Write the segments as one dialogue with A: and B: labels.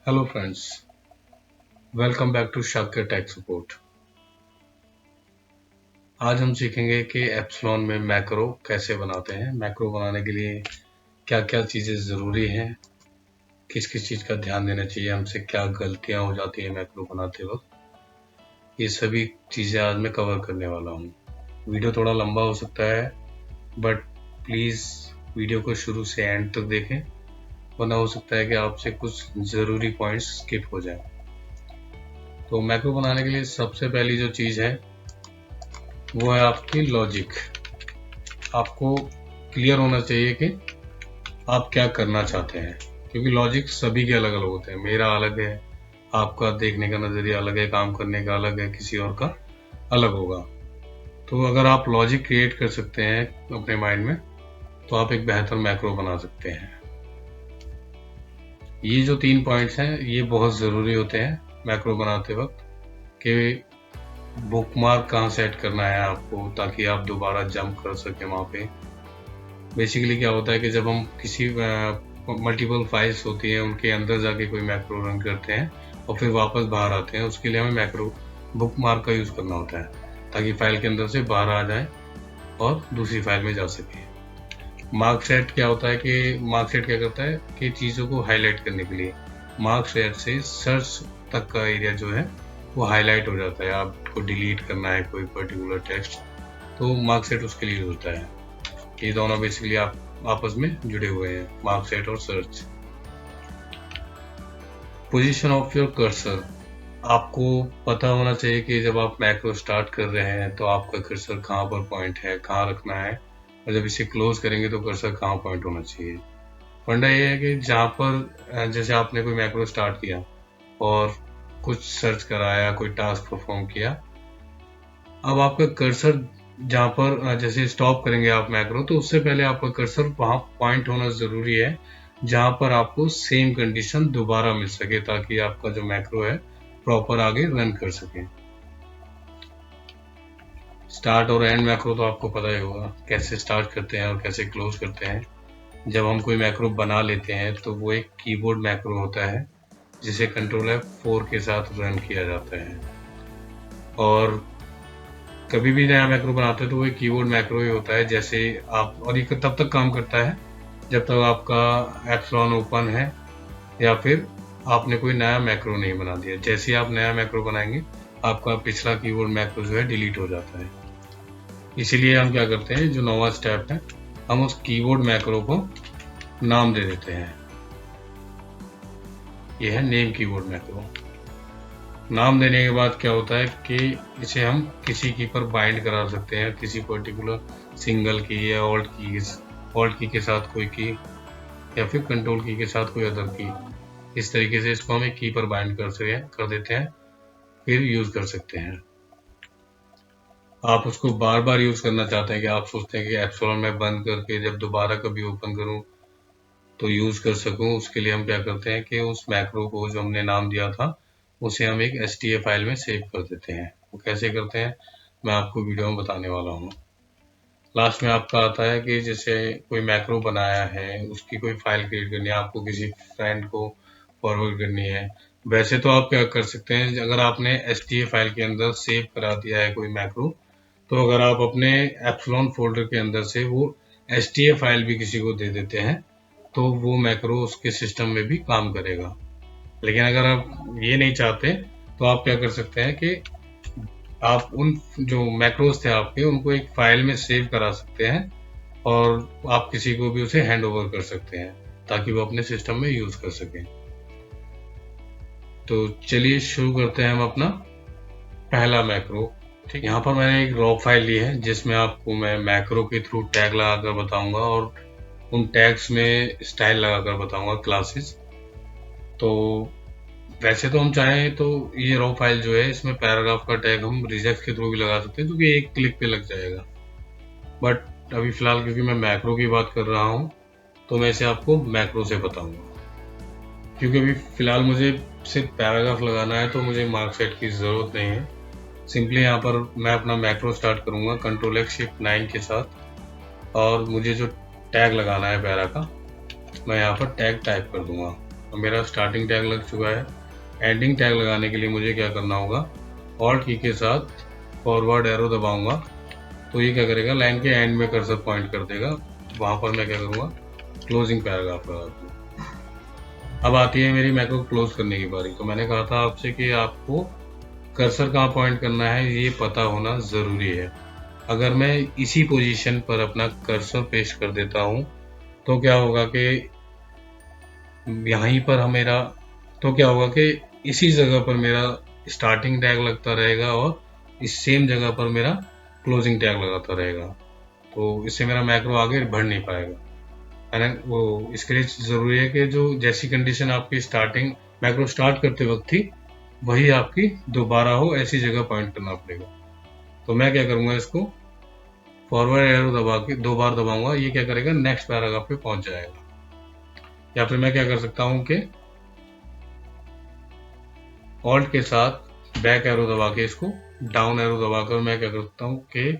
A: Hello friends, welcome back to Shakya tech support. आज हम सीखेंगे कि एप्सिलॉन में मैक्रो कैसे बनाते हैं। मैक्रो बनाने के लिए क्या क्या चीज़ें ज़रूरी हैं, किस किस चीज़ का ध्यान देना चाहिए, हमसे क्या गलतियां हो जाती है मैक्रो बनाते वक्त, ये सभी चीज़ें आज मैं कवर करने वाला हूँ। वीडियो थोड़ा लंबा हो सकता है, बट प्लीज़ वीडियो को शुरू से एंड तक देखें, वरना हो सकता है कि आपसे कुछ ज़रूरी पॉइंट्स स्किप हो जाए। तो मैक्रो बनाने के लिए सबसे पहली जो चीज़ है वो है आपकी लॉजिक। आपको क्लियर होना चाहिए कि आप क्या करना चाहते हैं, क्योंकि लॉजिक सभी के अलग अलग होते हैं। मेरा अलग है, आपका देखने का नज़रिया अलग है, काम करने का अलग है, किसी और का अलग होगा। तो अगर आप लॉजिक क्रिएट कर सकते हैं अपने माइंड में, तो आप एक बेहतर मैक्रो बना सकते हैं। ये जो 3 पॉइंट्स हैं ये बहुत ज़रूरी होते हैं मैक्रो बनाते वक्त, कि बुकमार्क कहाँ सेट करना है आपको, ताकि आप दोबारा जंप कर सकें वहाँ पे। बेसिकली क्या होता है कि जब हम किसी मल्टीपल फाइल्स होती हैं उनके अंदर जाके कोई मैक्रो रन करते हैं और फिर वापस बाहर आते हैं, उसके लिए हमें मैक्रो बुकमार्क का यूज़ करना होता है, ताकि फाइल के अंदर से बाहर आ जाए और दूसरी फाइल में जा सके। मार्क सेट क्या होता है कि मार्क सेट क्या करता है कि चीज़ों को हाईलाइट करने के लिए मार्क सेट से सर्च तक का एरिया जो है वो हाईलाइट हो जाता है। आपको डिलीट करना है कोई पर्टिकुलर टेक्स्ट, तो मार्क सेट उसके लिए होता है। ये दोनों बेसिकली आप आपस में जुड़े हुए हैं, मार्क सेट और search. Position of your cursor, आपको पता होना चाहिए कि जब आप मैक्रो स्टार्ट कर रहे हैं तो आपका कर्सर कहाँ पर पॉइंट है, कहाँ रखना है, और जब इसे क्लोज करेंगे तो कर्सर कहाँ पॉइंट होना चाहिए। फंडा ये है कि जहाँ पर जैसे आपने कोई मैक्रो स्टार्ट किया और कुछ सर्च कराया, कोई टास्क परफॉर्म किया, अब आपका कर्सर जहाँ पर जैसे स्टॉप करेंगे आप मैक्रो, तो उससे पहले आपका कर्सर वहाँ पॉइंट होना ज़रूरी है जहाँ पर आपको सेम कंडीशन दोबारा मिल सके, ताकि आपका जो मैक्रो है प्रॉपर आगे रन कर सके। स्टार्ट और एंड मैक्रो तो आपको पता ही होगा, कैसे स्टार्ट करते हैं और कैसे क्लोज करते हैं। जब हम कोई मैक्रो बना लेते हैं तो वो एक कीबोर्ड मैक्रो होता है जिसे कंट्रोल F4 के साथ रन किया जाता है। और कभी भी नया मैक्रो बनाते हैं तो वो एक कीबोर्ड मैक्रो ही होता है। जैसे आप, और ये तब तक काम करता है जब तक आपका एप्सिलॉन ओपन है या फिर आपने कोई नया मैक्रो नहीं बना दिया। जैसे ही आप नया मैक्रो बनाएंगे आपका पिछला कीबोर्ड मैक्रो जो है डिलीट हो जाता है। इसीलिए हम क्या करते हैं, जो 9वां स्टेप है, हम उस कीबोर्ड मैक्रो को नाम दे देते हैं। यह है नेम कीबोर्ड मैक्रो। नाम देने के बाद क्या होता है कि इसे हम किसी की पर बाइंड करा सकते हैं, किसी पर्टिकुलर सिंगल की या ऑल्ट की के साथ कोई की, या फिर कंट्रोल की के साथ कोई अदर की। इस तरीके से इसको हम एक की पर बाइंड कर देते हैं, फिर यूज कर सकते हैं। आप उसको बार बार यूज करना चाहते हैं कि आप सोचते हैं कि एप्सिलॉन में बंद करके जब दोबारा कभी ओपन करूं तो यूज कर सकूं, उसके लिए हम क्या करते हैं कि उस मैक्रो को जो हमने नाम दिया था उसे हम एक STA फाइल में सेव कर देते हैं। वो कैसे करते हैं मैं आपको वीडियो में बताने वाला हूँ। लास्ट में आपका आता है कि जैसे कोई मैक्रो बनाया है, उसकी कोई फाइल क्रिएट करनी है, आपको किसी फ्रेंड को फॉरवर्ड करनी है। वैसे तो आप क्या कर सकते हैं, अगर आपने STA फाइल के अंदर सेव करा दिया है कोई मैक्रो, तो अगर आप अपने एप्सिलॉन फोल्डर के अंदर से वो STA फाइल भी किसी को दे देते हैं तो वो मैक्रो उसके सिस्टम में भी काम करेगा। लेकिन अगर आप ये नहीं चाहते तो आप क्या कर सकते हैं कि आप उन जो मैक्रोज थे आपके उनको एक फाइल में सेव करा सकते हैं और आप किसी को भी उसे हैंड ओवर कर सकते हैं, ताकि वो अपने सिस्टम में यूज कर सकें। तो चलिए शुरू करते हैं हम अपना पहला मैक्रो। ठीक, यहाँ पर मैंने एक रॉ फाइल ली है जिसमें आपको मैं मैक्रो के थ्रू टैग लगाकर बताऊंगा और उन टैग्स में स्टाइल लगाकर बताऊंगा, क्लासेस। तो वैसे तो हम चाहें तो ये रॉ फाइल जो है इसमें पैराग्राफ का टैग हम रिजेक्ट के थ्रू भी लगा सकते हैं, जो कि एक क्लिक पे लग जाएगा। बट अभी फिलहाल क्योंकि मैं मैक्रो की बात कर रहा हूँ तो मैं इसे आपको मैक्रो से बताऊंगा, क्योंकि अभी फिलहाल मुझे सिर्फ पैराग्राफ लगाना है तो मुझे मार्क सेट की ज़रूरत नहीं है। सिंपली यहाँ पर मैं अपना मैक्रो स्टार्ट करूँगा Ctrl+Shift+9 के साथ, और मुझे जो टैग लगाना है पैरा का, मैं यहाँ पर टैग टाइप कर दूंगा। अब मेरा स्टार्टिंग टैग लग चुका है। एंडिंग टैग लगाने के लिए मुझे क्या करना होगा, ऑल्ट की के साथ फॉरवर्ड एरो दबाऊंगा तो ये क्या करेगा, लाइन के एंड में कर्सर पॉइंट कर देगा। वहां पर मैं क्या करूँगा, क्लोजिंग पैराग्राफ लगा दूंगा। अब आती है मेरी मैक्रो क्लोज करने की बारी। तो मैंने कहा था आपसे कि आपको कर्सर कहाँ पॉइंट करना है ये पता होना ज़रूरी है। अगर मैं इसी पोजीशन पर अपना कर्सर पेस्ट कर देता हूँ तो क्या होगा कि यहीं पर मेरा, तो क्या होगा कि इसी जगह पर मेरा स्टार्टिंग टैग लगता रहेगा और इस सेम जगह पर मेरा क्लोजिंग टैग लगाता रहेगा। तो इससे मेरा मैक्रो आगे बढ़ नहीं पाएगा। है ना, वो इसके लिए ज़रूरी है कि जो जैसी कंडीशन आपकी स्टार्टिंग मैक्रो स्टार्ट करते वक्त थी वही आपकी दोबारा हो, ऐसी जगह पॉइंट करना पड़ेगा। तो मैं क्या करूँगा, इसको फॉरवर्ड एरो दबा के 2 बार दबाऊंगा, ये क्या करेगा, नेक्स्ट पैराग्राफ पे पहुंच जाएगा। या फिर मैं क्या कर सकता हूँ कि ऑल्ट के साथ बैक एरो दबा के इसको डाउन एरो दबाकर मैं क्या करता हूँ कि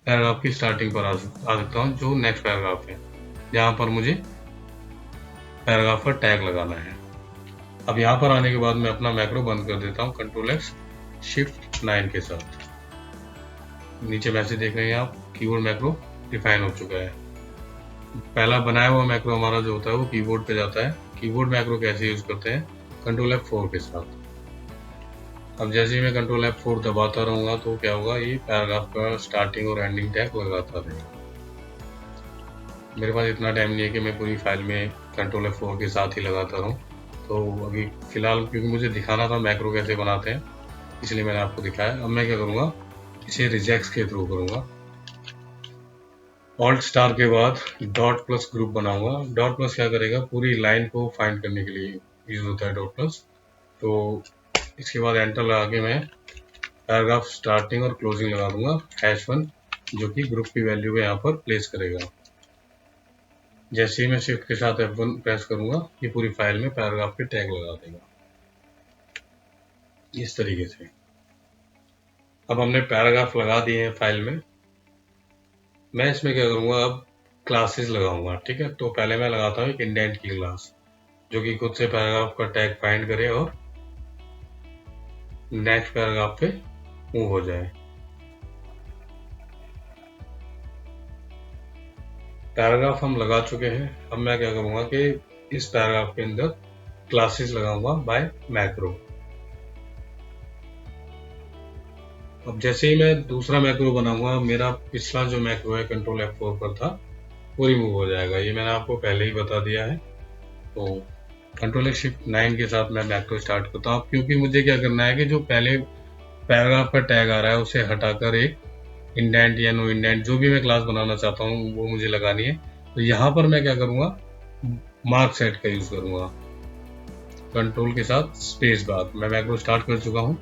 A: पैराग्राफ की स्टार्टिंग पर आ सकता हूँ, जो नेक्स्ट पैराग्राफ है जहाँ पर मुझे पैराग्राफ पर टैग लगाना है। अब यहाँ पर आने के बाद मैं अपना मैक्रो बंद कर देता हूँ कंट्रोल एक्स शिफ्ट 9 के साथ। नीचे मैसेज देख रहे हैं आप, कीबोर्ड मैक्रो डिफाइन हो चुका है। पहला बनाया हुआ मैक्रो हमारा जो होता है वो कीबोर्ड पे जाता है। कीबोर्ड मैक्रो कैसे यूज करते हैं, कंट्रोल F4 के साथ। अब जैसे ही मैं कंट्रोल F4 दबाता रहूंगा तो क्या होगा, ये पैराग्राफ का स्टार्टिंग और एंडिंग टैग लगाता रहेगा। मेरे पास इतना टाइम नहीं है कि मैं पूरी फाइल में कंट्रोल F4 के साथ ही लगाता रहूँ। तो अभी फिलहाल क्योंकि मुझे दिखाना था मैक्रो कैसे बनाते हैं, इसलिए मैंने आपको दिखाया। अब मैं क्या करूँगा, इसे रिजेक्ट्स के थ्रू करूँगा। ऑल्ट स्टार के बाद डॉट प्लस ग्रुप बनाऊंगा। डॉट प्लस क्या करेगा, पूरी लाइन को फाइंड करने के लिए यूज होता है डॉट प्लस। तो इसके बाद एंटर लगा के मैं पैराग्राफ स्टार्टिंग और क्लोजिंग लगा दूंगा #1, जो कि ग्रुप की वैल्यू को यहाँ पर प्लेस करेगा। जैसे ही मैं शिफ्ट के साथ F1 प्रेस करूंगा, ये पूरी फाइल में पैराग्राफ के टैग लगा देगा इस तरीके से। अब हमने पैराग्राफ लगा दिए हैं फाइल में। मैं इसमें क्या करूंगा, अब क्लासेस लगाऊंगा। ठीक है, तो पहले मैं लगाता हूँ एक इंडेंट की क्लास, जो कि खुद से पैराग्राफ का टैग फाइंड करे और नेक्स्ट पैराग्राफ पे मूव हो जाए। पैराग्राफ हम लगा चुके हैं। अब मैं क्या करूंगा कि इस पैराग्राफ के अंदर क्लासेस लगाऊंगा बाय मैक्रो। अब जैसे ही मैं दूसरा मैक्रो बनाऊंगा, मेरा पिछला जो मैक्रो है कंट्रोल F4 पर था वो रिमूव हो जाएगा। ये मैंने आपको पहले ही बता दिया है। तो कंट्रोल शिफ्ट 9 के साथ मैं मैक्रो स्टार्ट करता हूँ, क्योंकि मुझे क्या करना है कि जो पहले पैराग्राफ का टैग आ रहा है उसे हटाकर एक इंडेंट या नो इंडेंट, जो भी मैं क्लास बनाना चाहता हूँ वो मुझे लगानी है। तो यहाँ पर मैं क्या करूँगा, मार्क सेट का यूज करूँगा। कंट्रोल के साथ स्पेस बार, मैं मैक्रो स्टार्ट कर चुका हूँ।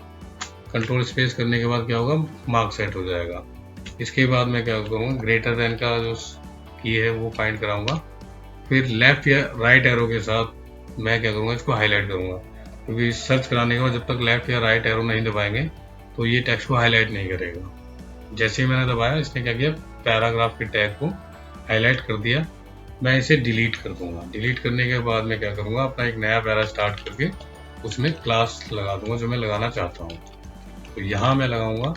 A: कंट्रोल स्पेस करने के बाद क्या होगा, मार्क सेट हो जाएगा। इसके बाद मैं क्या करूँगा, ग्रेटर देन का जो की है वो फाइंड कराऊंगा। फिर लेफ्ट या राइट एरो के साथ मैं क्या करूँगा, इसको हाईलाइट करूँगा, क्योंकि सर्च कराने के बाद जब तक लेफ्ट या राइट एरो नहीं दबाएंगे तो ये टेक्स्ट को हाईलाइट नहीं करेगा। जैसे ही मैंने दबाया, इसने क्या किया, पैराग्राफ के टैग को हाईलाइट कर दिया। मैं इसे डिलीट कर दूंगा। डिलीट करने के बाद मैं क्या करूँगा, अपना एक नया पैरा स्टार्ट करके उसमें क्लास लगा दूंगा जो मैं लगाना चाहता हूँ। तो यहाँ मैं लगाऊंगा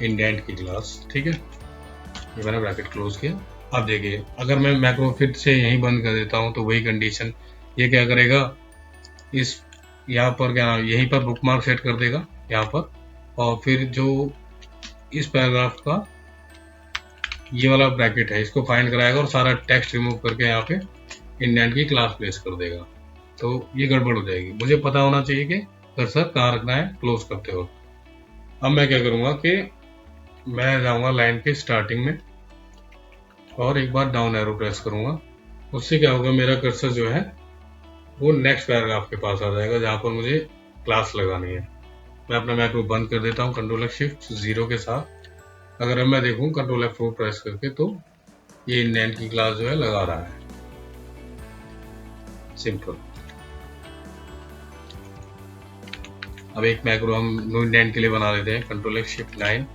A: इंडेंट की क्लास। ठीक है, ये मैंने ब्रैकेट क्लोज किया। अब देखिए, अगर मैं मैक्रो फिर से यहीं बंद कर देता हूँ तो वही कंडीशन, ये क्या करेगा, इस यहाँ पर क्या यहीं पर बुकमार्क सेट कर देगा यहाँ पर, और फिर जो इस पैराग्राफ का ये वाला ब्रैकेट है इसको फाइंड कराएगा और सारा टेक्स्ट रिमूव करके यहाँ पे इंडेंट की क्लास प्लेस कर देगा। तो ये गड़बड़ हो जाएगी। मुझे पता होना चाहिए कि कर्सर कहाँ रखना है क्लोज करते वक्त। अब मैं क्या करूँगा कि मैं जाऊँगा लाइन के स्टार्टिंग में और एक बार डाउन एरो प्रेस करूँगा। उससे क्या होगा, मेरा कर्सर जो है वो नेक्स्ट पैराग्राफ के पास आ जाएगा जहाँ पर मुझे क्लास लगानी है। मैं अपना मैक्रो बंद कर देता हूँ कंट्रोल शिफ्ट 0 के साथ। अगर अब मैं देखूँ कंट्रोल F4 प्रेस करके तो ये इंडेंट की क्लास जो है लगा रहा है। सिंपल। अब एक मैक्रो हम नो इंडेंट के लिए बना लेते हैं, कंट्रोल शिफ्ट 9।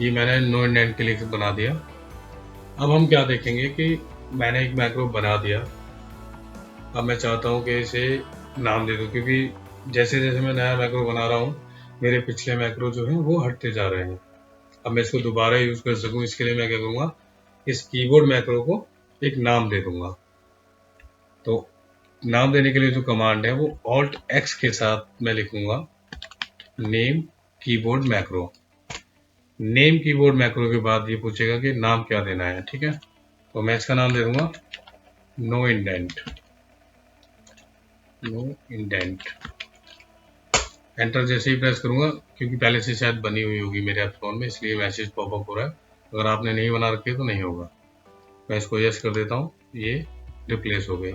A: ये मैंने नो इंडेंट के लिए बना दिया। अब हम क्या देखेंगे कि मैंने एक मैक्रो बना दिया, अब मैं चाहता हूँ कि इसे नाम दे दूँ, क्योंकि जैसे जैसे मैं नया मैक्रो बना रहा हूँ मेरे पिछले मैक्रो जो है वो हटते जा रहे हैं। अब मैं इसको दोबारा यूज कर सकूँ इसके लिए मैं क्या करूँगा, इस कीबोर्ड मैक्रो को एक नाम दे दूंगा। तो नाम देने के लिए जो कमांड है वो Alt X के साथ मैं लिखूंगा name keyboard macro. Name keyboard macro के बाद ये पूछेगा कि नाम क्या देना है, ठीक है। तो मैं इसका नाम दे दूंगा no indent. No indent enter जैसे ही प्रेस करूंगा, क्योंकि पहले से शायद बनी हुई होगी मेरे फोन में इसलिए मैसेज पॉपअप हो रहा है, अगर आपने नहीं बना रखी है तो नहीं होगा। मैं इसको यस कर देता हूँ, ये रिप्लेस हो गई।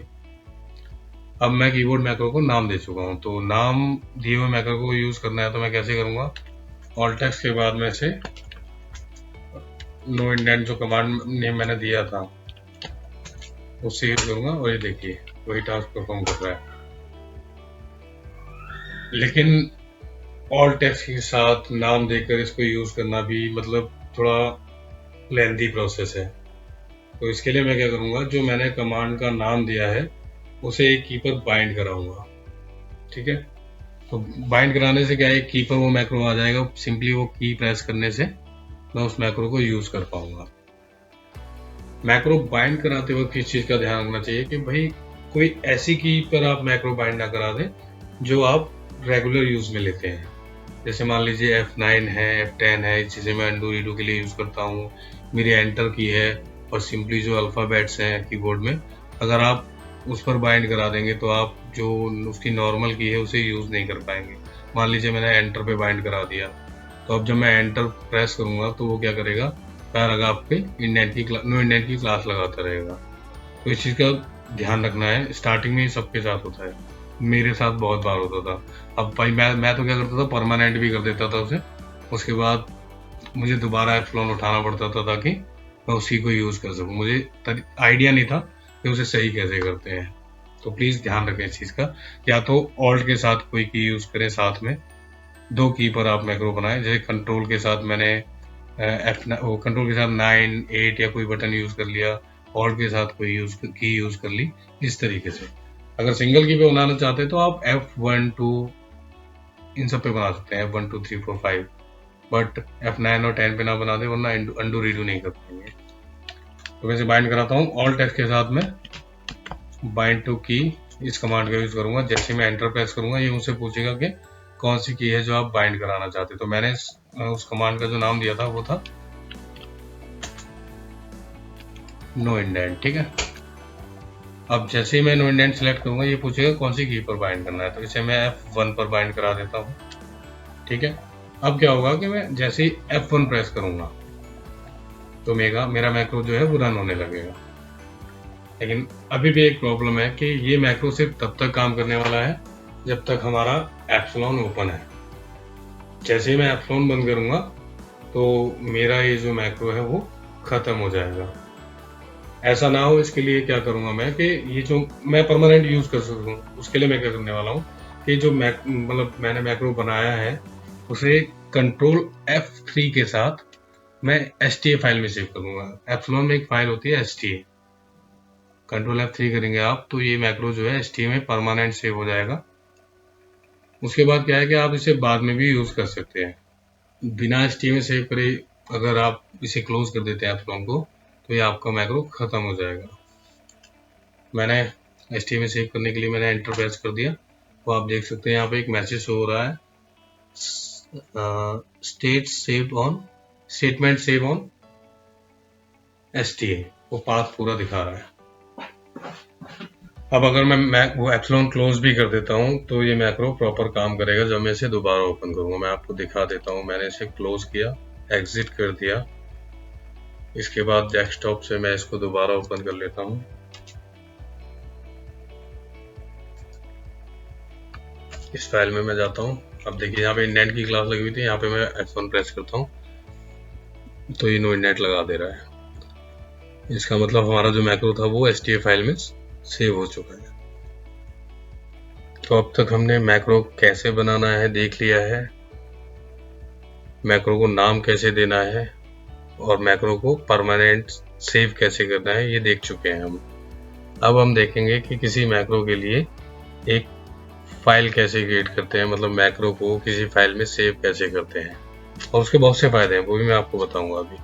A: अब मैं कीबोर्ड मैक्रो को नाम दे चुका हूँ, तो नाम दिए हुए मैक्रो को यूज करना है तो मैं कैसे करूंगा, Alt X के बाद में से नो इंडेंट जो कमांड नेम मैंने दिया था उससे यूज करूंगा, और ये देखिए वही टास्क परफॉर्म कर रहा है। लेकिन Alt X के साथ नाम देकर इसको यूज करना भी मतलब थोड़ा लेंथी प्रोसेस है। तो इसके लिए मैं क्या करूंगा, जो मैंने कमांड का नाम दिया है उसे एक की पर बाइंड कराऊंगा, ठीक है। तो बाइंड कराने से क्या है, की पर वो मैक्रो आ जाएगा, सिंपली वो की प्रेस करने से मैं उस मैक्रो को यूज कर पाऊंगा। मैक्रो बाइंड कराते वक्त किस चीज का ध्यान रखना चाहिए कि भाई कोई ऐसी की पर आप मैक्रो बाइंड ना करा दें जो आप रेगुलर यूज में लेते हैं। जैसे मान लीजिए F9 है, F10 है, जिसे मैं अंडू रीडू के लिए यूज करता हूँ, मेरी एंटर की है, और सिंपली जो अल्फाबेट्स हैं कीबोर्ड में, अगर आप उस पर बाइंड करा देंगे तो आप जो उसकी नॉर्मल की है उसे यूज नहीं कर पाएंगे। मान लीजिए मैंने एंटर पे बाइंड करा दिया, तो अब जब मैं एंटर प्रेस करूंगा तो वो क्या करेगा, पैराग्राफ पे इंडेंट की नो इंडेंट की क्लास लगाता रहेगा। तो इस चीज का ध्यान रखना है, स्टार्टिंग में सबके साथ होता है, मेरे साथ बहुत बार होता था। अब भाई मैं तो क्या करता था, परमानेंट भी कर देता था उसे, उसके बाद मुझे दोबारा एप्सिलॉन उठाना पड़ता था ताकि मैं उसी को यूज कर सकूं। मुझे आइडिया नहीं था कि उसे सही कैसे करते हैं। तो प्लीज ध्यान रखें इस चीज का, या तो ऑल्ट के साथ कोई की यूज करें, साथ में दो की पर आप मैक्रो बनाएं। जैसे कंट्रोल के साथ मैंने कंट्रोल के साथ 9, 8 या कोई बटन यूज कर लिया, ऑल्ट के साथ कोई की यूज कर ली, इस तरीके से। अगर सिंगल की पे बनाना चाहते हैं तो आप F1, 2 इन सब पे बना सकते हैं, F1, 2, 3, 4, 5, बट F9 और 10 पे ना बना दे वरना अंडू रीडू नहीं कर पाएंगे। तो वैसे बाइंड कराता हूँ ऑल्ट F के साथ में बाइंड टू की, इस कमांड का यूज करूंगा। जैसे मैं एंटर प्रेस करूंगा ये मुझसे पूछेगा कि कौन सी की है जो आप बाइंड कराना चाहते, तो मैंने उस कमांड का जो नाम दिया था वो था नो इंडेंट, ठीक है। अब जैसे ही मैं नो इंडेंट सेलेक्ट करूंगा ये पूछेगा कौन सी की पर बाइंड करना है, तो इसे मैं F1 पर बाइंड करा देता हूँ, ठीक है। अब क्या होगा कि मैं जैसे ही F1 प्रेस करूंगा तो मेरा मैक्रो जो है वो रन होने लगेगा। लेकिन अभी भी एक प्रॉब्लम है कि ये मैक्रो सिर्फ तब तक काम करने वाला है जब तक हमारा एप्सिलॉन ओपन है। जैसे ही मैं एप्सिलॉन बंद करूंगा तो मेरा ये जो मैक्रो है वो खत्म हो जाएगा। ऐसा ना हो इसके लिए क्या करूंगा मैं कि ये जो मैं परमानेंट यूज कर सकूं उसके लिए मैं क्या करने वाला हूँ कि जो मैंने मैक्रो बनाया है उसे कंट्रोल F3 के साथ मैं STA फाइल में सेव करूंगा। एप्सिलॉन में एक फाइल होती है STA, कंट्रोल F3 करेंगे आप तो ये मैक्रो जो है STA में परमानेंट सेव हो जाएगा। उसके बाद क्या है कि आप इसे बाद में भी यूज कर सकते हैं बिना STA में सेव करे। अगर आप इसे क्लोज कर देते हैं एप्सिलॉन को तो ये आपका मैक्रो खत्म हो जाएगा। मैंने STA में सेव करने के लिए मैंने एंटर प्रेस कर दिया, तो आप देख सकते हैं यहाँ पे एक मैसेज शो हो रहा है, स्टेटमेंट सेव ऑन STA, वो पाथ पूरा दिखा रहा है। अब अगर मैं वो एप्सिलॉन क्लोज भी कर देता हूँ तो ये मैक्रो प्रॉपर काम करेगा जब मैं इसे दोबारा ओपन करूंगा। मैं आपको दिखा देता हूँ, मैंने इसे क्लोज किया, एग्जिट कर दिया, इसके बाद डेस्कटॉप से मैं इसको दोबारा ओपन कर लेता हूँ। इस फाइल में मैं जाता हूँ, अब देखिए यहाँ पे इंडेंट की क्लास लगी हुई थी, यहाँ पे मैं F1 प्रेस करता हूँ तो ये नो इंडेंट लगा दे रहा है। इसका मतलब हमारा जो मैक्रो था वो STA फाइल में सेव हो चुका है। तो अब तक हमने मैक्रो कैसे बनाना है देख लिया है। मैक्रो को नाम कैसे देना है और मैक्रो को परमानेंट सेव कैसे करना है ये देख चुके हैं हम। अब हम देखेंगे कि किसी मैक्रो के लिए एक फाइल कैसे क्रिएट करते हैं, मतलब मैक्रो को किसी फाइल में सेव कैसे करते हैं, और उसके बहुत से फायदे हैं, वो भी मैं आपको बताऊंगा अभी।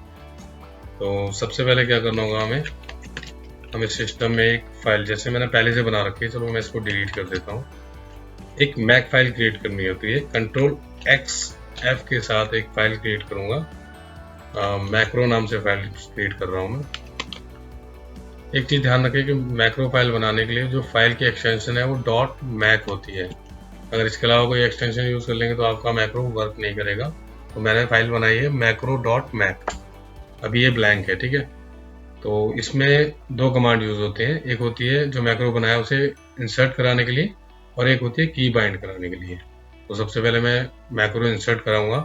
A: तो सबसे पहले क्या करना होगा हमें सिस्टम में एक फाइल जैसे मैंने पहले से बना रखी है, चलो मैं इसको डिलीट कर देता हूँ। एक मैक फाइल क्रिएट करनी होती है, Ctrl+X+F के साथ एक फाइल क्रिएट करूंगा। मैक्रो नाम से फाइल क्रिएट कर रहा हूँ मैं। एक चीज ध्यान रखें कि मैक्रो फाइल बनाने के लिए जो फाइल की एक्सटेंशन है वो .mac होती है। अगर इसके अलावा कोई एक्सटेंशन यूज कर लेंगे तो आपका मैक्रो वर्क नहीं करेगा। तो मैंने फाइल बनाई है macro.mac। अभी ये ब्लैंक है, ठीक है। तो इसमें दो कमांड यूज होते हैं, एक होती है जो मैक्रो बनाया उसे इंसर्ट कराने के लिए, और एक होती है की बाइंड कराने के लिए। तो सबसे पहले मैं मैक्रो इंसर्ट कराऊंगा।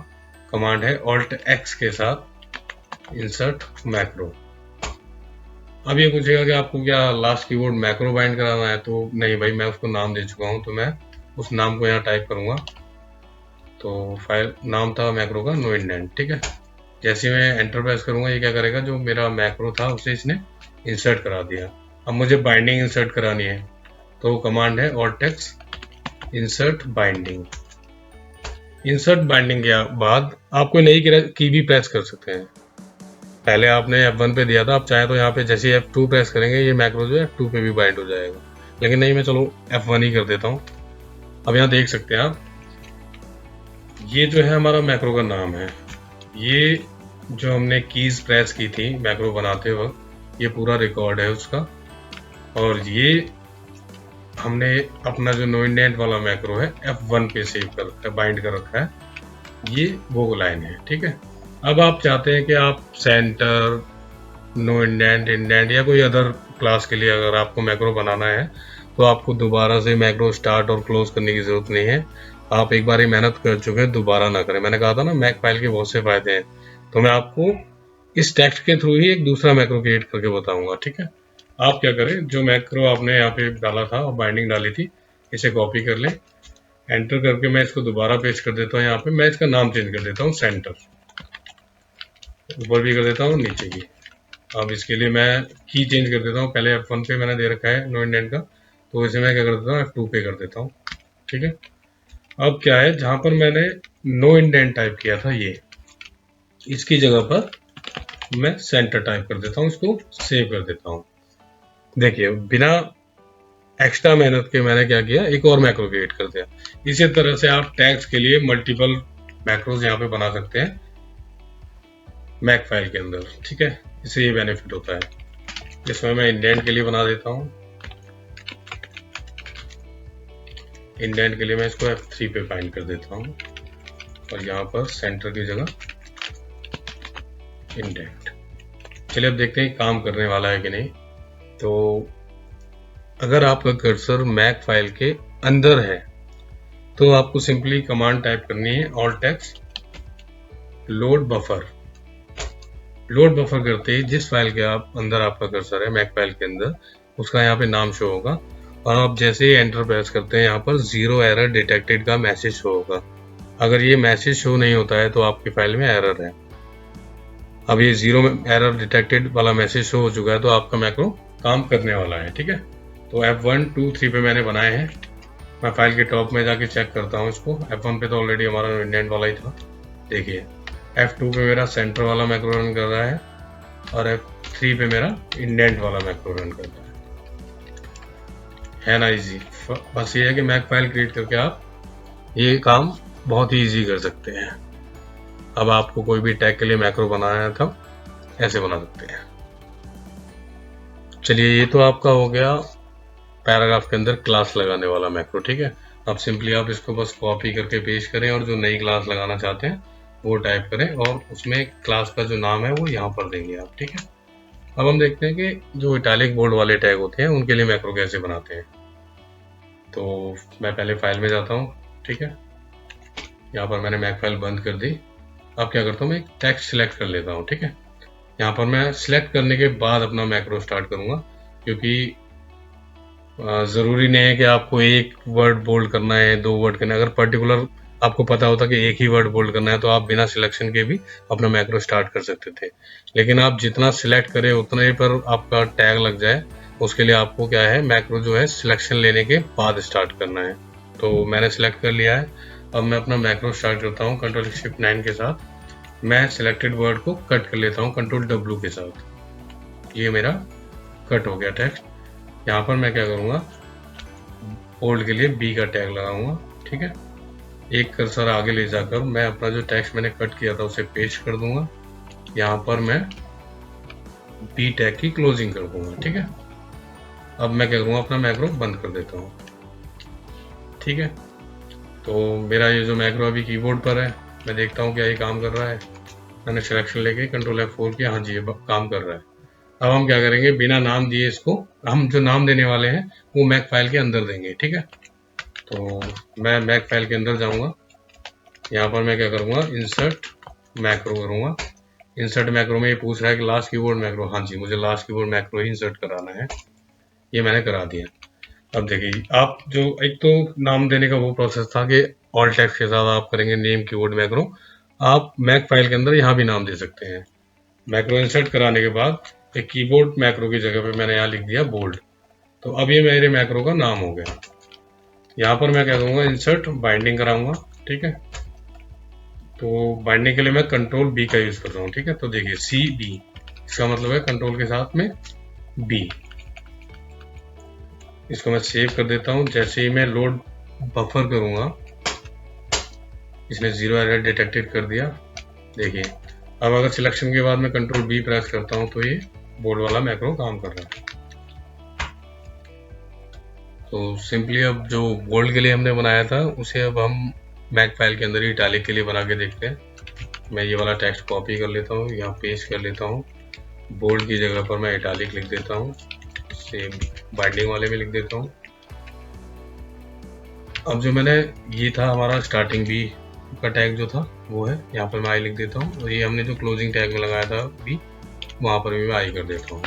A: कमांड है Alt+X के साथ इंसर्ट मैक्रो। अब ये पूछेगा कि आपको क्या लास्ट कीवर्ड मैक्रो बाइंड कराना है, तो नहीं भाई, मैं उसको नाम दे चुका हूँ, तो मैं उस नाम को यहाँ टाइप करूंगा। तो फाइल नाम था मैक्रो का नो इंडेंट, ठीक है। जैसे मैं एंटर प्रेस करूंगा ये क्या करेगा, जो मेरा मैक्रो था उसे इसने इंसर्ट करा दिया। अब मुझे बाइंडिंग इंसर्ट करानी है, तो कमांड है Alt+X insert binding. Insert binding के बाद आप कोई नई की भी प्रेस कर सकते हैं। पहले आपने F1 पे दिया था, आप चाहे तो यहाँ पे जैसे F2 प्रेस करेंगे ये मैक्रो जो है F2 पे भी बाइंड हो जाएगा, लेकिन नहीं, मैं चलो F1 ही कर देता हूँ। अब यहाँ देख सकते हैं आप, ये जो है हमारा मैक्रो का नाम है। ये जो हमने कीज प्रेस की थी मैक्रो बनाते वक्त, ये पूरा रिकॉर्ड है उसका। और ये हमने अपना जो नो इंडेंट वाला मैक्रो है F1 पे सेव कर रखा है, बाइंड कर रखा है। ये वो लाइन है, ठीक है। अब आप चाहते हैं कि आप सेंटर, नो इंडेंट, इंडेंट या कोई अदर क्लास के लिए अगर आपको मैक्रो बनाना है तो आपको दोबारा से मैक्रो स्टार्ट और क्लोज करने की जरूरत नहीं है। आप एक बार ही मेहनत कर चुके हैं, दोबारा ना करें। मैंने कहा था ना मैक फाइल के बहुत से फायदे हैं, तो मैं आपको इस टेक्स्ट के थ्रू ही एक दूसरा मैक्रो क्रिएट करके बताऊंगा, ठीक है। आप क्या करें, जो मैक्रो आपने यहाँ पे डाला था और बाइंडिंग डाली थी, इसे कॉपी कर लें। एंटर करके मैं इसको दोबारा पेस्ट कर देता हूँ। यहाँ पे मैं इसका नाम चेंज कर देता हूँ सेंटर, ऊपर भी कर देता हूँ, नीचे भी। अब इसके लिए मैं की चेंज कर देता हूँ। पहले F1 पे मैंने दे रखा है नो इंडेंट का, तो इसे मैं क्या कर देता हूँ F2 पे कर देता हूँ, ठीक है। अब क्या है, जहां पर मैंने नो इंडेंट टाइप किया था ये, इसकी जगह पर मैं सेंटर टाइप कर देता हूँ, इसको सेव कर देता हूँ। देखिए बिना एक्स्ट्रा मेहनत के मैंने क्या किया, एक और मैक्रो क्रिएट कर दिया। इसी तरह से आप टैग्स के लिए मल्टीपल मैक्रोज यहाँ पे बना सकते हैं मैक फाइल के अंदर, ठीक है। इससे ये बेनिफिट होता है। इसमें मैं इंडेंट के लिए बना देता हूँ। इंडेंट के लिए मैं इसको F3 पे बाइंड कर देता हूँ, और यहाँ पर सेंटर की जगह इंडेंट। चलिए अब देखते हैं काम करने वाला है कि नहीं। तो अगर आपका कर्सर मैक फाइल के अंदर है तो आपको सिंपली कमांड टाइप करनी है Alt+X load buffer. Load buffer करते ही जिस फाइल के आप अंदर आपका कर्सर है मैक फाइल के अंदर, उसका यहाँ पे नाम शो होगा, और आप जैसे ही एंटर प्रेस करते हैं यहाँ पर 0 एरर डिटेक्टेड का मैसेज शो होगा। अगर ये मैसेज शो नहीं होता है तो आपकी फाइल में एरर है। अब ये 0 एरर डिटेक्टेड वाला मैसेज शो हो चुका है, तो आपका मैक्रो काम करने वाला है, ठीक है। तो F1, 2, 3 पे मैंने बनाए हैं। मैं फाइल के टॉप में जाके चेक करता हूँ इसको। F1 पे तो ऑलरेडी हमारा इंडेंट वाला ही था। देखिए F2 पे मेरा सेंटर वाला मैक्रो रन कर रहा है, और F3 पे मेरा इंडेंट वाला मैक्रो रन कर रहा है ना इजी। बस ये है कि मैक फाइल क्रिएट करके आप ये काम बहुत ही इजी कर सकते हैं। अब आपको कोई भी टैग के लिए मैक्रो बनाना है तो ऐसे बना सकते हैं। चलिए ये तो आपका हो गया पैराग्राफ के अंदर क्लास लगाने वाला मैक्रो, ठीक है। अब सिंपली आप इसको बस कॉपी करके पेस्ट करें, और जो नई क्लास लगाना चाहते हैं वो टाइप करें, और उसमें क्लास का जो नाम है वो यहाँ पर देंगे आप, ठीक है। अब हम देखते हैं कि जो इटैलिक बोल्ड वाले टैग होते हैं उनके लिए मैक्रो कैसे बनाते हैं। तो मैं पहले फाइल में जाता हूँ, ठीक है। यहाँ पर मैंने मैक फाइल बंद कर दी। अब क्या करता हूँ, मैं एक टेक्स्ट सिलेक्ट कर लेता हूँ, ठीक है। यहाँ पर मैं सिलेक्ट करने के बाद अपना मैक्रो स्टार्ट करूँगा, क्योंकि ज़रूरी नहीं है कि आपको एक वर्ड बोल्ड करना है, 2 वर्ड करना है। अगर पर्टिकुलर आपको पता होता कि एक ही वर्ड बोल्ड करना है तो आप बिना सिलेक्शन के भी अपना मैक्रो स्टार्ट कर सकते थे। लेकिन आप जितना सिलेक्ट करें उतने पर आपका टैग लग जाए, उसके लिए आपको क्या है, मैक्रो जो है सिलेक्शन लेने के बाद स्टार्ट करना है। तो मैंने सिलेक्ट कर लिया है। अब मैं अपना मैक्रो स्टार्ट करता हूँ कंट्रोल शिफ्ट 9 के साथ। मैं सिलेक्टेड वर्ड को कट कर लेता हूँ कंट्रोल W के साथ। ये मेरा कट हो गया टेक्स्ट। यहाँ पर मैं क्या करूँगा, बोल्ड के लिए B का टैग लगाऊंगा। ठीक है, एक कर्सर आगे ले जाकर मैं अपना जो टेक्स्ट मैंने कट किया था उसे पेस्ट कर दूंगा। यहाँ पर मैं B टैग की क्लोजिंग कर दूंगा। ठीक है, अब मैं क्या करूँगा, अपना मैक्रो बंद कर देता हूँ। ठीक है, तो मेरा ये जो मैक्रो अभी कीबोर्ड पर है, मैं देखता हूँ क्या ये काम कर रहा है। मैंने सिलेक्शन लेके कंट्रोल F4 किया, हाँ जी ये काम कर रहा है। अब हम क्या करेंगे, बिना नाम दिए इसको, हम जो नाम देने वाले हैं वो मैक फाइल के अंदर देंगे। ठीक है, तो मैं मैक फाइल के अंदर जाऊंगा। यहाँ पर मैं क्या करूँगा, इंसर्ट मैक्रो करूँगा। इंसर्ट मैक्रो में ये पूछ रहा है कि लास्ट कीवर्ड मैक्रो, हाँ जी मुझे लास्ट कीवर्ड मैक्रो ही इंसर्ट कराना है, ये मैंने करा दिया। अब देखिए, आप जो एक तो नाम देने का वो प्रोसेस था कि ऑल टेक्स्ट के साथ आप करेंगे नेम कीवर्ड मैक्रो, आप मैक फाइल के अंदर यहाँ भी नाम दे सकते हैं। मैक्रो इंसर्ट कराने के बाद एक कीबोर्ड मैक्रो की जगह पे मैंने यहाँ लिख दिया बोल्ड। तो अब ये मेरे मैक्रो का नाम हो गया। यहाँ पर मैं क्या करूँगा, इंसर्ट बाइंडिंग कराऊंगा। ठीक है, तो बाइंडिंग के लिए मैं कंट्रोल B का यूज कर रहा हूँ। ठीक है, तो देखिए CB, इसका मतलब है कंट्रोल के साथ में B। इसको मैं सेव कर देता हूँ। जैसे ही मैं लोड बफर करूंगा, इसने 0 एरर डिटेक्टेड कर दिया। देखिए, अब अगर सिलेक्शन के बाद मैं कंट्रोल B प्रेस करता हूँ तो ये बोर्ड वाला मैक्रो काम कर रहा है। तो सिंपली अब जो बोल्ड के लिए हमने बनाया था उसे अब हम मैक फाइल के अंदर ही इटैलिक के लिए बना के देखते हैं। मैं ये वाला टेक्स्ट कॉपी कर लेता हूँ, यहाँ पेस्ट कर लेता हूँ। बोल्ड की जगह पर मैं इटैलिक लिख देता हूँ, सेम बाइंडिंग वाले में लिख देता हूँ। अब जो मैंने, ये था हमारा स्टार्टिंग B का टैग जो था वो है, यहाँ पर मैं आई लिख देता हूँ। और ये हमने जो क्लोजिंग टैग में लगाया था B, वहाँ पर भी मैं आई कर देता हूँ।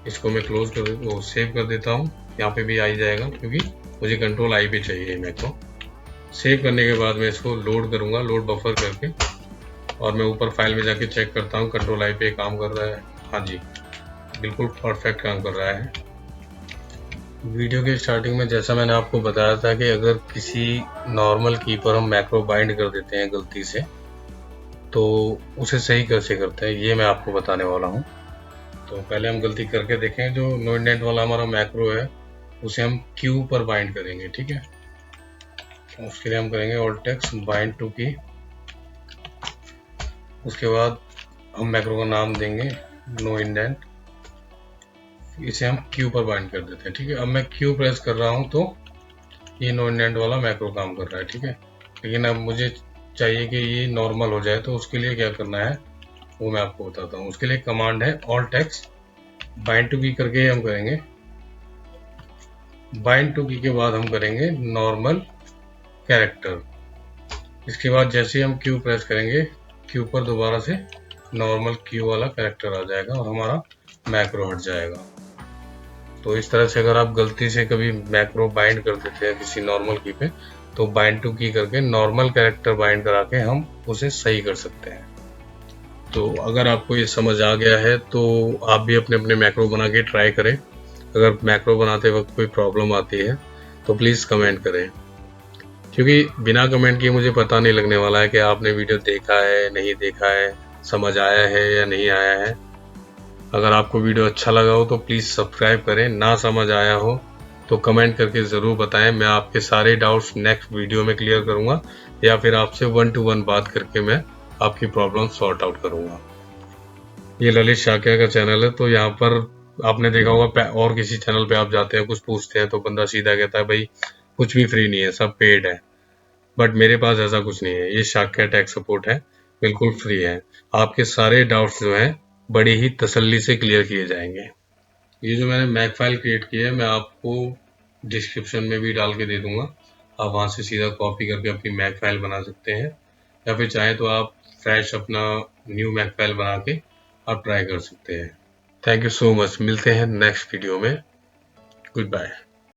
A: इसको मैं क्लोज कर वो सेव कर देता हूँ। यहाँ पे भी आई जाएगा क्योंकि मुझे कंट्रोल I पे चाहिए मैक्रो। सेव करने के बाद मैं इसको लोड करूँगा, लोड बफर करके, और मैं ऊपर फाइल में जाके चेक करता हूँ कंट्रोल I पे काम कर रहा है। हाँ जी, बिल्कुल परफेक्ट काम कर रहा है। वीडियो के स्टार्टिंग में जैसा मैंने आपको बताया था कि अगर किसी नॉर्मल की पर हम मैक्रो बाइंड कर देते हैं गलती से, तो उसे सही कैसे करते हैं ये मैं आपको बताने वाला हूँ। तो पहले हम गलती करके देखें, जो नो इंडेंट वाला हमारा मैक्रो है उसे हम Q पर बाइंड करेंगे। ठीक है, उसके लिए हम करेंगे ऑल्ट टेक्स्ट बाइंड टू की। उसके बाद हम मैक्रो का नाम देंगे नो इंडेंट, इसे हम Q पर बाइंड कर देते हैं। ठीक है, अब मैं Q प्रेस कर रहा हूँ तो ये नो इंडेंट वाला मैक्रो काम कर रहा है। ठीक है, लेकिन अब मुझे चाहिए कि ये नॉर्मल हो जाए, तो उसके लिए क्या करना है वो मैं आपको बताता हूँ। उसके लिए कमांड है ऑल्ट टेक्स्ट बाइंड टू की करके हम करेंगे। बाइंड टू की के बाद हम करेंगे नॉर्मल कैरेक्टर। इसके बाद जैसे ही हम Q प्रेस करेंगे, Q पर दोबारा से नॉर्मल Q वाला कैरेक्टर आ जाएगा और हमारा मैक्रो हट जाएगा। तो इस तरह से अगर आप गलती से कभी मैक्रो बाइंड कर देते हैं किसी नॉर्मल की पे, तो बाइंड टू की करके नॉर्मल कैरेक्टर बाइंड करा के हम उसे सही कर सकते हैं। तो अगर आपको ये समझ आ गया है तो आप भी अपने अपने मैक्रो बना के ट्राई करें। अगर मैक्रो बनाते वक्त कोई प्रॉब्लम आती है तो प्लीज़ कमेंट करें, क्योंकि बिना कमेंट किए मुझे पता नहीं लगने वाला है कि आपने वीडियो देखा है नहीं देखा है, समझ आया है या नहीं आया है। अगर आपको वीडियो अच्छा लगा हो तो प्लीज़ सब्सक्राइब करें, ना समझ आया हो तो कमेंट करके ज़रूर बताएं। मैं आपके सारे डाउट्स नेक्स्ट वीडियो में क्लियर करूंगा, या फिर आपसे 1 to 1 बात करके मैं आपकी प्रॉब्लम सॉर्ट आउट करूंगा। ये ललित शाक्या का चैनल है, तो यहाँ पर आपने देखा होगा और किसी चैनल पे आप जाते हैं कुछ पूछते हैं तो बंदा सीधा कहता है भाई कुछ भी फ्री नहीं है, सब पेड है। बट मेरे पास ऐसा कुछ नहीं है, ये शाक्या टेक सपोर्ट है, बिल्कुल फ्री है। आपके सारे डाउट्स जो हैं बड़ी ही तसल्ली से क्लियर किए जाएंगे। ये जो मैंने मैक फाइल क्रिएट की है मैं आपको डिस्क्रिप्शन में भी डाल के दे दूंगा, आप वहां से सीधा कॉपी करके अपनी मैक फाइल बना सकते हैं, या फिर चाहे तो आप फ्रेश अपना न्यू मैक फाइल बना के आप ट्राई कर सकते हैं। थैंक यू सो मच, मिलते हैं नेक्स्ट वीडियो में। Good bye.